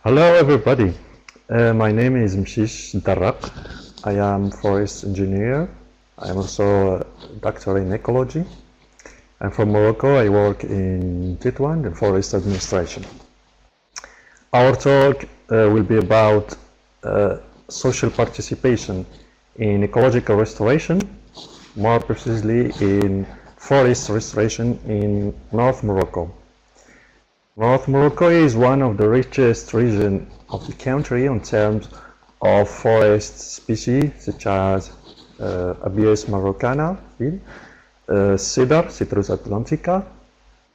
Hello everybody, my name is Mchich Derak. I am forest engineer. I am also a doctor in ecology. I'm from Morocco. I work in Tetouan, in forest administration. Our talk will be about social participation in ecological restoration, more precisely in forest restoration in North Morocco. North Morocco is one of the richest regions of the country in terms of forest species such as Abies Marocana, cedar, Citrus atlantica,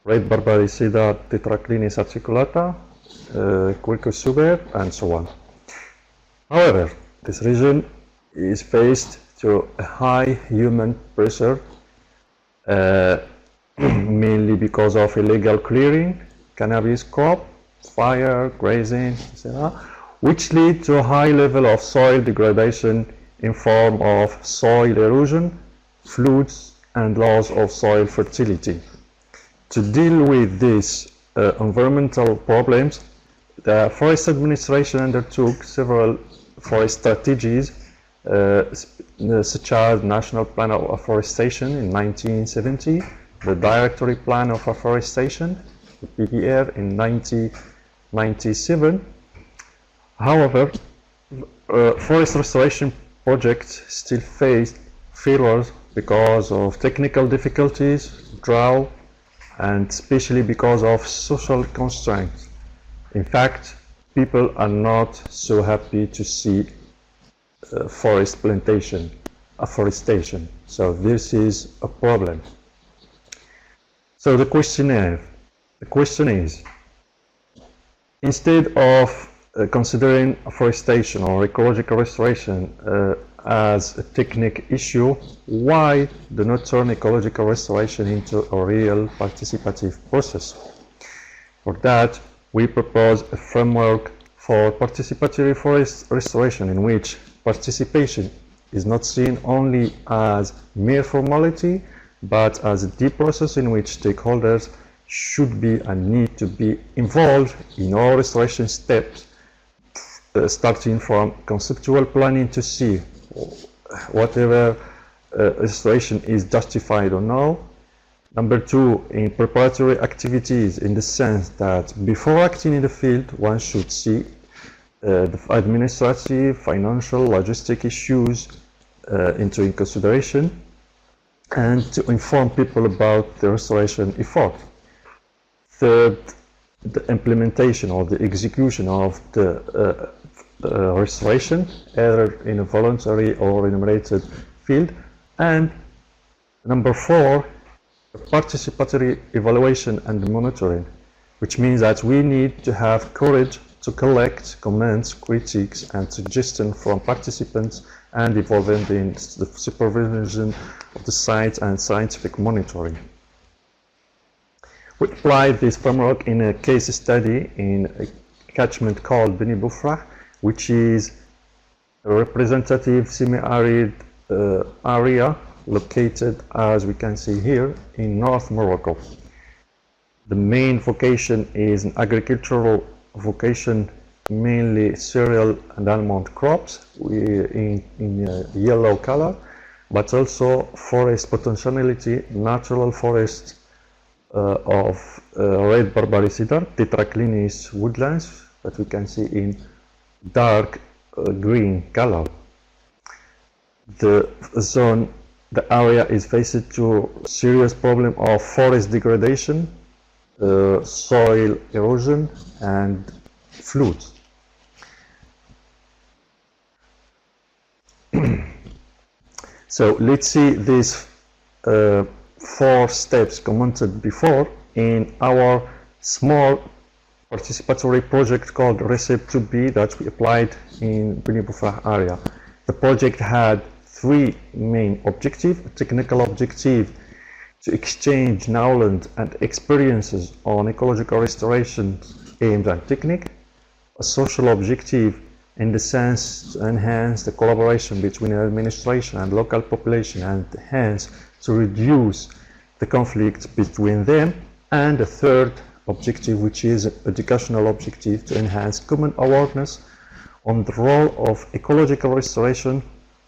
red Barbary cedar, Tetraclinis articulata, Quercus suber, and so on. However, this region is faced to a high human pressure, mainly because of illegal clearing, cannabis crop, fire, grazing, etc., which lead to a high level of soil degradation in form of soil erosion, floods, and loss of soil fertility. To deal with these environmental problems, the Forest Administration undertook several forest strategies, such as National Plan of Afforestation in 1970, the Directorate Plan of Afforestation, the PPR, in 1997. However, forest restoration projects still face failures because of technical difficulties, drought, and especially because of social constraints. In fact, people are not so happy to see forest plantation, afforestation. So this is a problem. So the question is, instead of considering afforestation or ecological restoration as a technical issue, why do not turn ecological restoration into a real participative process? For that, we propose a framework for participatory forest restoration in which participation is not seen only as mere formality, but as a deep process in which stakeholders should be and need to be involved in all restoration steps, starting from conceptual planning to see whatever restoration is justified or no. Number two, in preparatory activities, in the sense that before acting in the field, one should see the administrative, financial, logistic issues into consideration, and to inform people about the restoration effort. Third, the implementation or the execution of the restoration, either in a voluntary or remunerated field. And number four, participatory evaluation and monitoring, which means that we need to have courage to collect comments, critiques, and suggestions from participants and involve them in the supervision of the site and scientific monitoring. We applied this framework in a case study in a catchment called Beni Boufrah, which is a representative semi-arid area located, as we can see here, in North Morocco. The main vocation is an agricultural vocation, mainly cereal and almond crops in yellow color, but also forest potentiality, natural forest of red Barbary cedar, Tetraclinis woodlands, that we can see in dark green color. The area is faced to serious problem of forest degradation, soil erosion, and floods. So let's see these four steps commented before in our small participatory project called RECEP 2B that we applied in Beni Boufrah area. The project had three main objectives: a technical objective to exchange knowledge and experiences on ecological restoration aims and technique, a social objective in the sense to enhance the collaboration between administration and local population and hence to reduce the conflict between them, and a third objective, which is an educational objective to enhance common awareness on the role of ecological restoration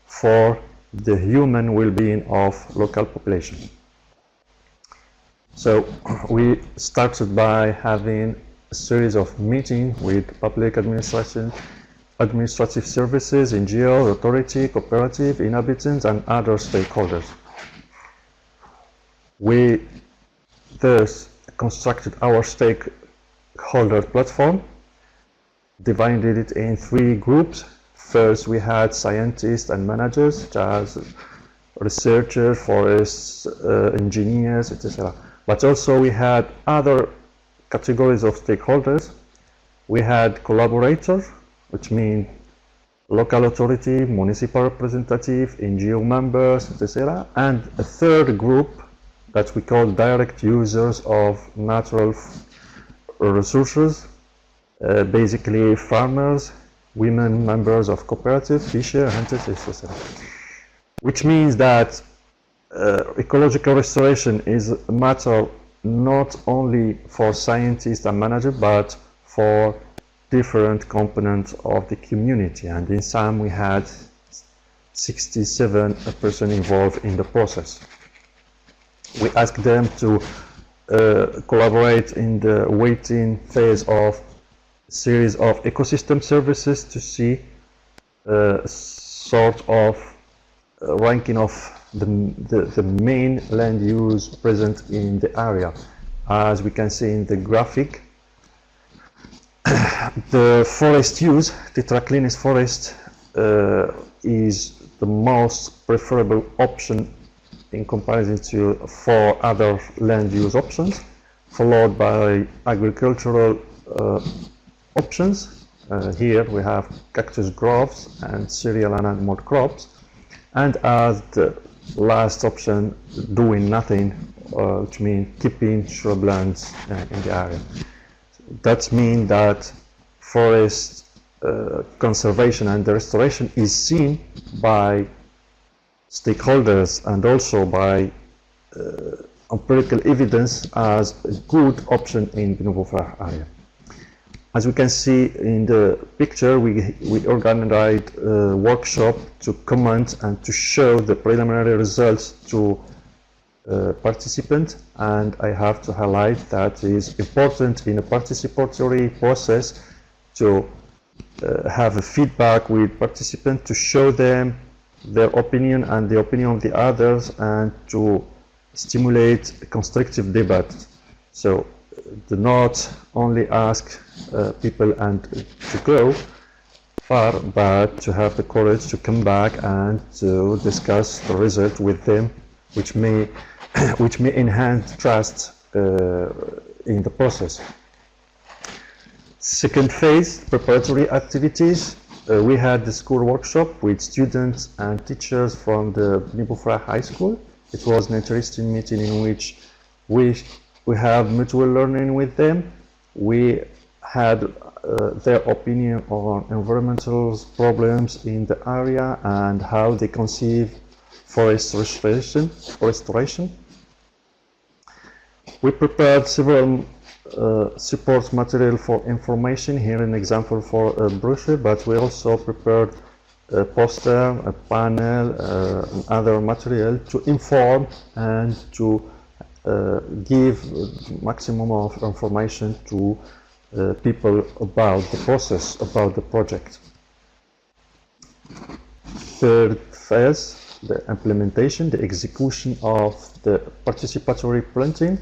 for the human well-being of local population. So we started by having a series of meetings with public administration, administrative services, NGOs, authority, cooperative, inhabitants, and other stakeholders. We thus constructed our stakeholder platform, divided it in 3 groups. First, we had scientists and managers, such as researchers, forests, engineers, etc. But also we had other categories of stakeholders. We had collaborators, which mean local authority, municipal representative, NGO members, etc. And a third group that we call direct users of natural resources, basically farmers, women members of cooperative, fishers, hunters, etc. Which means that ecological restoration is a matter not only for scientists and managers, but for different components of the community. And in some we had 67% involved in the process. We asked them to collaborate in the waiting phase of a series of ecosystem services to see sort of ranking of the main land use present in the area. As we can see in the graphic, the forest use, tetraclinis forest, is the most preferable option in comparison to 4 other land use options, followed by agricultural options. Here we have cactus groves and cereal and animal crops, and as the last option, doing nothing, which means keeping shrublands in the area. That means that forest conservation and the restoration is seen by stakeholders and also by empirical evidence as a good option in the Nouveau Frère area. As we can see in the picture, we organized a workshop to comment and to show the preliminary results to participants, and I have to highlight that it is important in a participatory process to have a feedback with participants, to show them their opinion and the opinion of the others, and to stimulate a constructive debate. So do not only ask people and to go far, but to have the courage to come back and to discuss the result with them, which may enhance trust in the process. Second phase, preparatory activities. We had the school workshop with students and teachers from the Nouveau Frère High School. It was an interesting meeting in which we have mutual learning with them. We had their opinion on environmental problems in the area and how they conceive forest restoration. We prepared several support material for information. Here an example for a brochure, but we also prepared a poster, a panel, and other material to inform and to give maximum of information to people about the process, about the project. Third phase, the implementation, the execution of the participatory planting.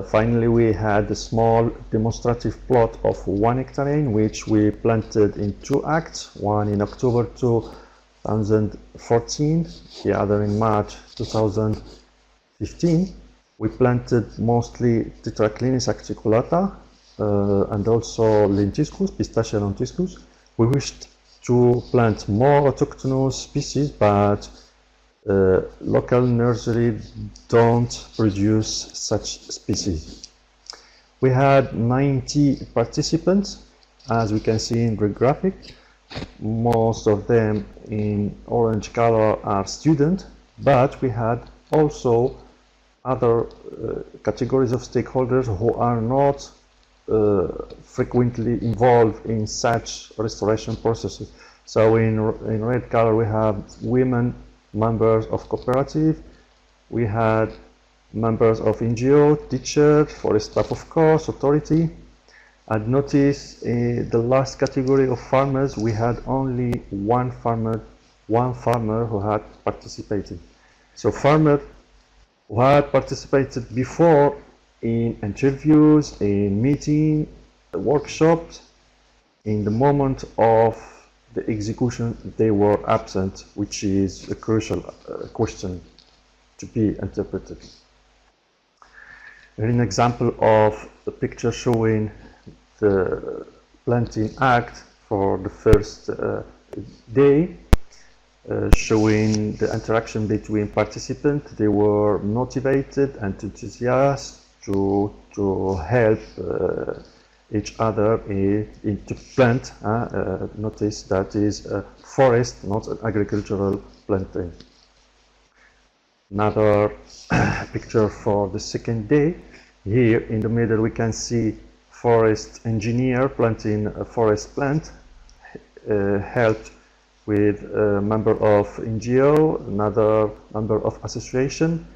Finally, we had a small demonstrative plot of 1 hectare in which we planted in 2 acts, one in October 2014, the other in March 2015. We planted mostly Tetraclinis acticulata and also lentiscus, Pistachia lentiscus. We wished to plant more autochthonous species, but local nurseries don't produce such species. We had 90 participants, as we can see in the graphic. Most of them in orange color are students, but we had also other categories of stakeholders who are not frequently involved in such restoration processes. So in red color we have women members of cooperative, we had members of NGO, teachers, forest staff of course, authority. And notice in the last category of farmers we had only one farmer who had participated. So farmer who had participated before in interviews, in meetings, workshops, in the moment of the execution they were absent, which is a crucial question to be interpreted. Here an example of the picture showing the planting act for the first day, showing the interaction between participants. They were motivated and enthusiastic to help each other to plant. Notice that is a forest, not an agricultural planting. Another picture for the second day. Here in the middle we can see forest engineer planting a forest plant, helped with a member of NGO, another member of association,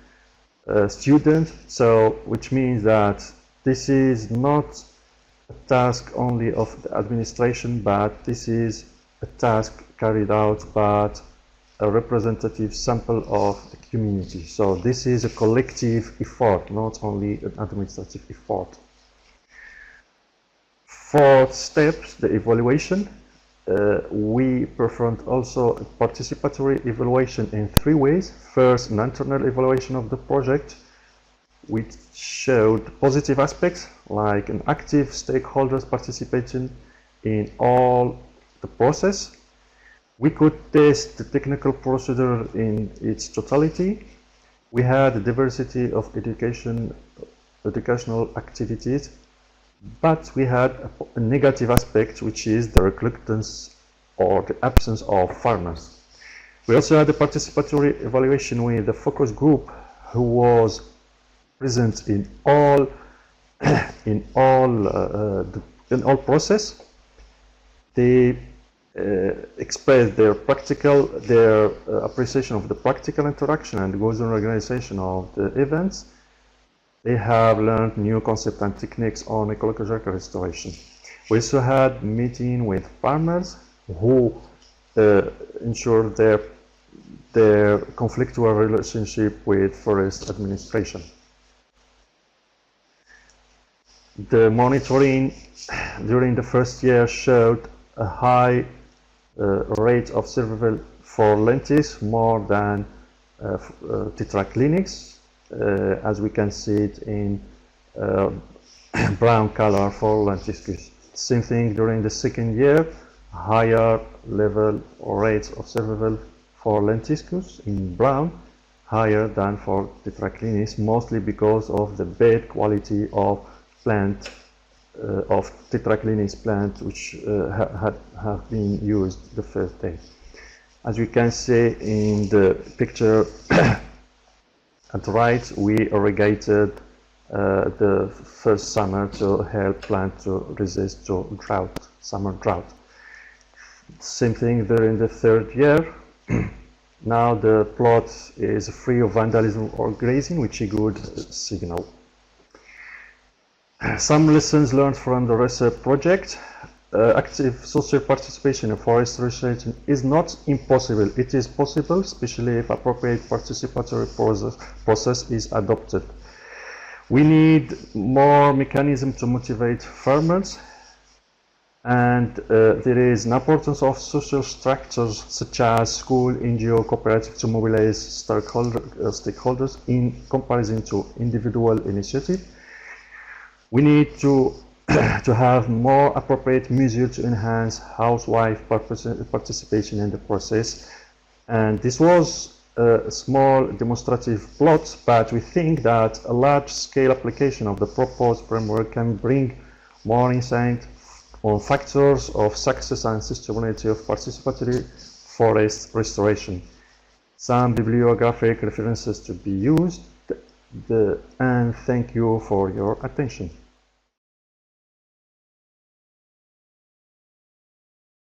student. So which means that this is not a task only of the administration, but this is a task carried out by a representative sample of the community. So this is a collective effort, not only an administrative effort. Fourth step, the evaluation. We performed also a participatory evaluation in 3 ways. First, an internal evaluation of the project, which showed positive aspects like an active stakeholders participation in all the process. We could test the technical procedure in its totality. We had a diversity of educational activities, but we had a negative aspect, which is the reluctance or the absence of farmers. We also had a participatory evaluation with the focus group who was present in all process. They expressed their appreciation of the practical interaction and goals and organization of the events. They have learned new concepts and techniques on ecological restoration. We also had meeting with farmers who ensured their conflictual relationship with forest administration. The monitoring during the first year showed a high rate of survival for lentils, more than tetraclinics, as we can see it in brown color for lenticus. Same thing during the second year, higher level or rates of survival for lenticus in brown, higher than for tetraclinics, mostly because of the bad quality of plant of tetraclinics plant which have been used the first day. As we can see in the picture at the right, we irrigated the first summer to help plant to resist to drought, summer drought. Same thing during the third year. Now the plot is free of vandalism or grazing, which is a good signal. Some lessons learned from the research project. Active social participation in forest restoration is not impossible. It is possible, especially if appropriate participatory process is adopted. We need more mechanism to motivate farmers, and there is an importance of social structures such as school, NGO, cooperative to mobilize stakeholders in comparison to individual initiative. We need to have more appropriate measures to enhance housewife participation in the process. And this was a small demonstrative plot, but we think that a large-scale application of the proposed framework can bring more insight on factors of success and sustainability of participatory forest restoration. Some bibliographic references to be used. and thank you for your attention.